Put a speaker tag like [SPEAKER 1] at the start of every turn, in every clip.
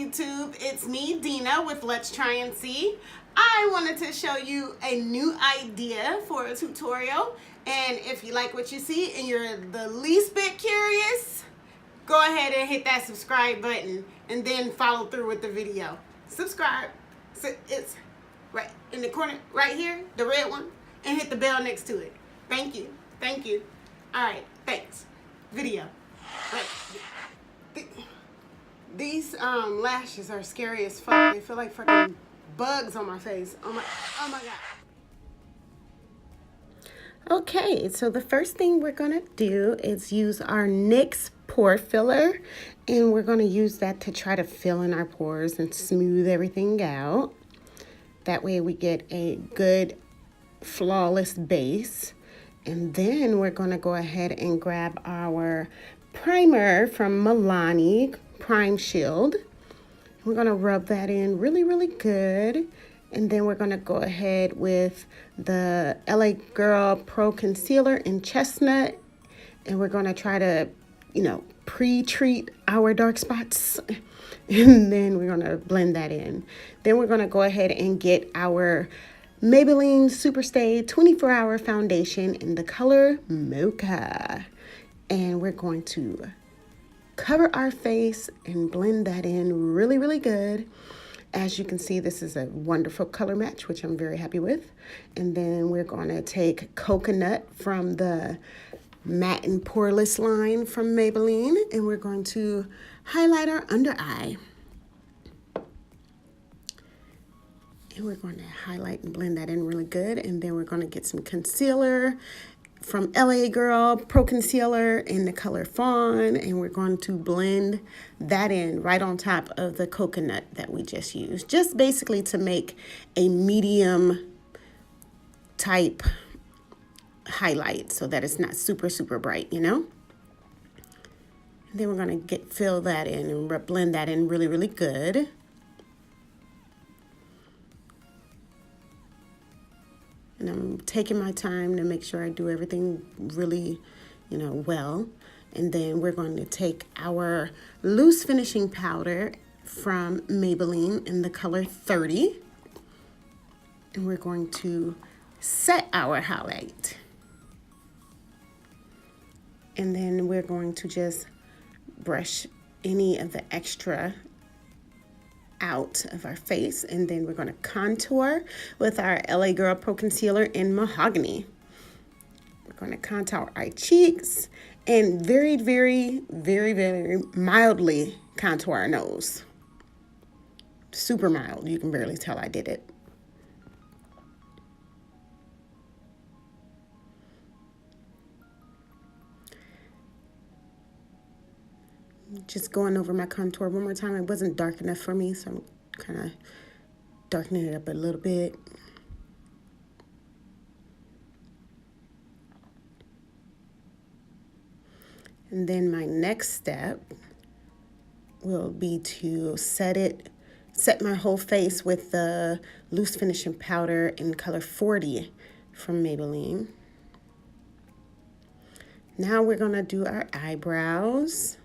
[SPEAKER 1] YouTube? It's me, Dina, with Let's Try and See. I wanted to show you a new idea for a tutorial, and if you like what you see and you're the least bit curious, go ahead and hit that subscribe button and then follow through with the video. Subscribe. So it's right in the corner right here, the red one, and hit the bell next to it. Thank you. Thank you. All right, thanks. Video. Right. These lashes are scary as fuck. They feel like fucking bugs on my face. Oh my god. Okay, so the first thing we're gonna do is use our NYX pore filler, and we're gonna use that to try to fill in our pores and smooth everything out. That way we get a good flawless base. And then we're gonna go ahead and grab our primer from MILANI Prime Shield. We're gonna rub that in really, really good. And then we're gonna go ahead with the LA Girl Pro Concealer in Chestnut. And we're gonna try to, pre-treat our dark spots. And then we're gonna blend that in. Then we're gonna go ahead and get our Maybelline Superstay 24-Hour Foundation in the color Mocha. And we're going to cover our face and blend that in really, really good. As you can see, this is a wonderful color match, which I'm very happy with. And then we're going to take Coconut from the Matte and Poreless line from Maybelline, and we're going to highlight our under eye. And we're going to highlight and blend that in really good. And then we're going to get some concealer from LA Girl Pro Concealer in the color Fawn. And we're going to blend that in right on top of the coconut that we just used. Just basically to make a medium type highlight so that it's not super, super bright, And then we're going to fill that in and blend that in really, really good. And I'm taking my time to make sure I do everything really, well. And then we're going to take our loose finishing powder from Maybelline in the color 30. And we're going to set our highlight. And then we're going to just brush any of the extra out of our face, and then we're going to contour with our LA Girl Pro Concealer in Mahogany. We're going to contour our cheeks and very, very, very, very mildly contour our nose. Super mild. You can barely tell I did it. Just going over my contour one more time. It wasn't dark enough for me, so I'm kind of darkening it up a little bit. And then my next step will be to set my whole face with the loose finishing powder in color 40 from Maybelline. Now we're gonna do our eyebrows.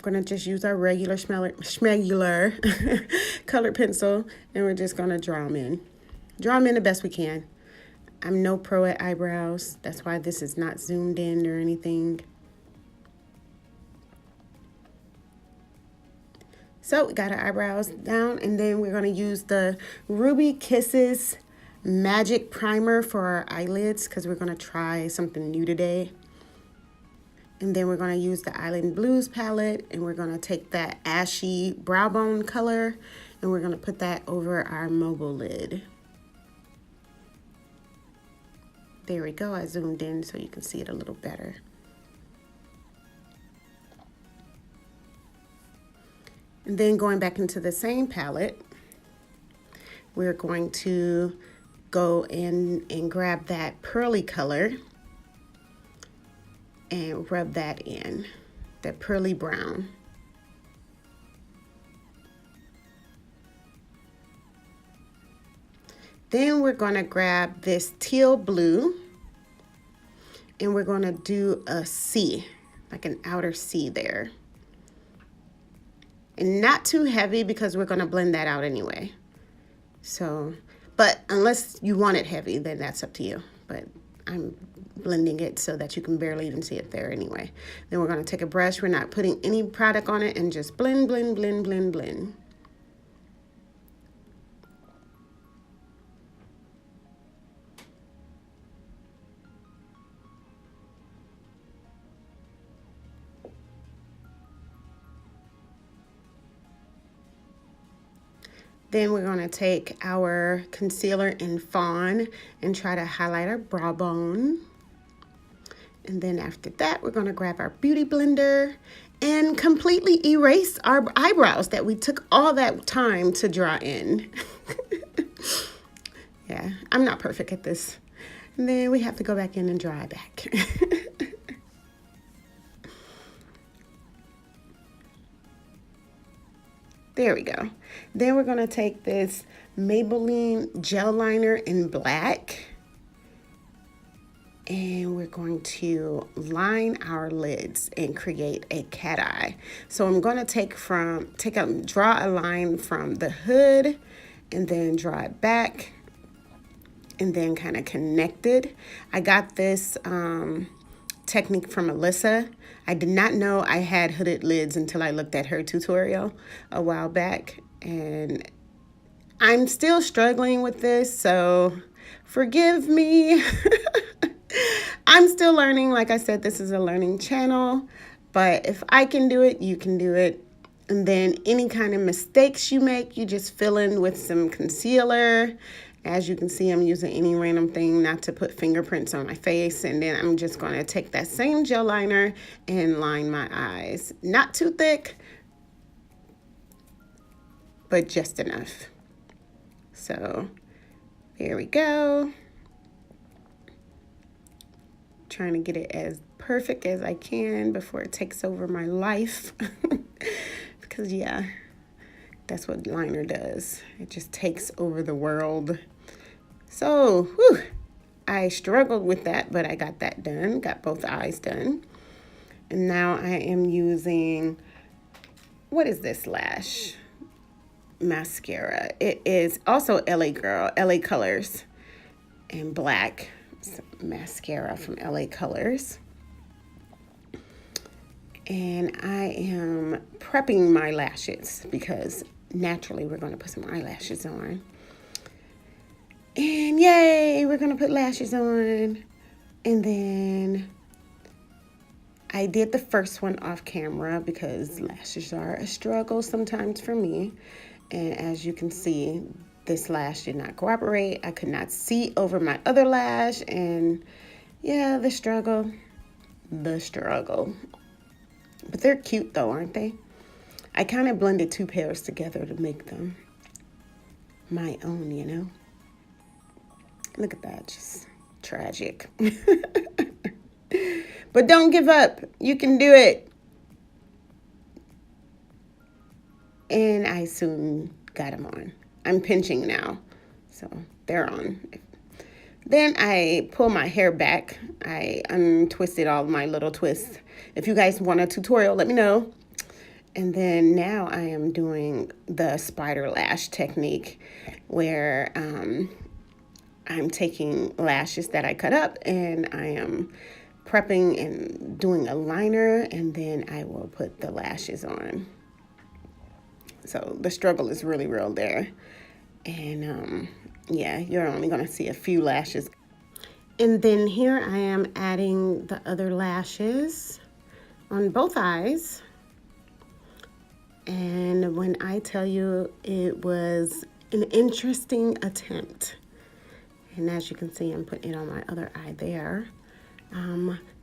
[SPEAKER 1] I'm going to just use our regular schmegular colored pencil, and we're just going to draw them in. Draw them in the best we can. I'm no pro at eyebrows. That's why this is not zoomed in or anything. So we got our eyebrows down, and then we're going to use the Ruby Kisses Magic Primer for our eyelids because we're going to try something new today. And then we're going to use the Island Blues palette, and we're going to take that ashy brow bone color, and we're going to put that over our mobile lid. There we go. I zoomed in so you can see it a little better. And then going back into the same palette, we're going to go in and grab that pearly color and rub that in, that pearly brown. Then we're gonna grab this teal blue, and we're gonna do a C, like an outer C there. and not too heavy because we're going to blend that out anyway. So, but unless you want it heavy, then that's up to you. But I'm blending it so that you can barely even see it there anyway. Then we're going to take a brush. We're not putting any product on it, and just blend, blend, blend, blend, blend. Then we're going to take our concealer in Fawn and try to highlight our brow bone. And then after that, we're going to grab our beauty blender and completely erase our eyebrows that we took all that time to draw in. Yeah, I'm not perfect at this. And then we have to go back in and draw it back. There we go. Then we're going to take this Maybelline gel liner in black. And we're going to line our lids and create a cat eye. So I'm going to draw a line from the hood and then draw it back and then kind of connect it. I got this technique from Alyssa. I did not know I had hooded lids until I looked at her tutorial a while back, and I'm still struggling with this, so forgive me. I'm still learning. Like I said, this is a learning channel, but if I can do it, you can do it. And then any kind of mistakes you make, you just fill in with some concealer. As you can see, I'm using any random thing not to put fingerprints on my face. And then I'm just going to take that same gel liner and line my eyes. Not too thick, but just enough. So there we go. Trying to get it as perfect as I can before it takes over my life. Because yeah, that's what liner does. It just takes over the world. So, whew, I struggled with that, but I got that done. Got both eyes done. And now I am using, what is this lash? Mascara. It is also LA Girl, LA Colors in black. Some mascara from LA Colors. And I am prepping my lashes because naturally we're going to put some eyelashes on. And yay, we're going to put lashes on. And then I did the first one off camera because lashes are a struggle sometimes for me. And as you can see, this lash did not cooperate. I could not see over my other lash. And yeah, the struggle. But they're cute though, aren't they? I kind of blended two pairs together to make them my own, you know? Look at that, just tragic. But don't give up. You can do it. And I soon got them on. I'm pinching now, so they're on. Then I pull my hair back. I untwisted all my little twists. If you guys want a tutorial, let me know. And then now I am doing the spider lash technique where I'm taking lashes that I cut up and I am prepping and doing a liner, and then I will put the lashes on. So the struggle is really real there. And yeah, you're only going to see a few lashes. And then here I am adding the other lashes on both eyes. And when I tell you, it was an interesting attempt. And as you can see, I'm putting it on my other eye there.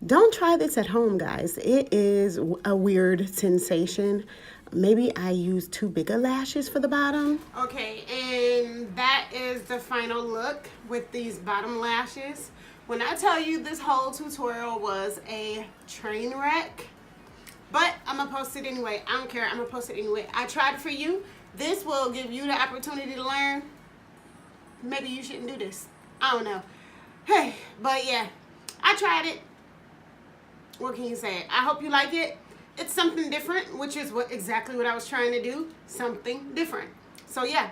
[SPEAKER 1] Don't try this at home, guys. It is a weird sensation. Maybe I used too big of lashes for the bottom. Okay, and that is the final look with these bottom lashes. When I tell you this whole tutorial was a train wreck, but I'm gonna post it anyway. I don't care, I'm gonna post it anyway. I tried for you. This will give you the opportunity to learn. Maybe you shouldn't do this. I don't know. Hey, but yeah, I tried it. What can you say? I hope you like it. it's something different, which is exactly what I was trying to do, something different. So yeah,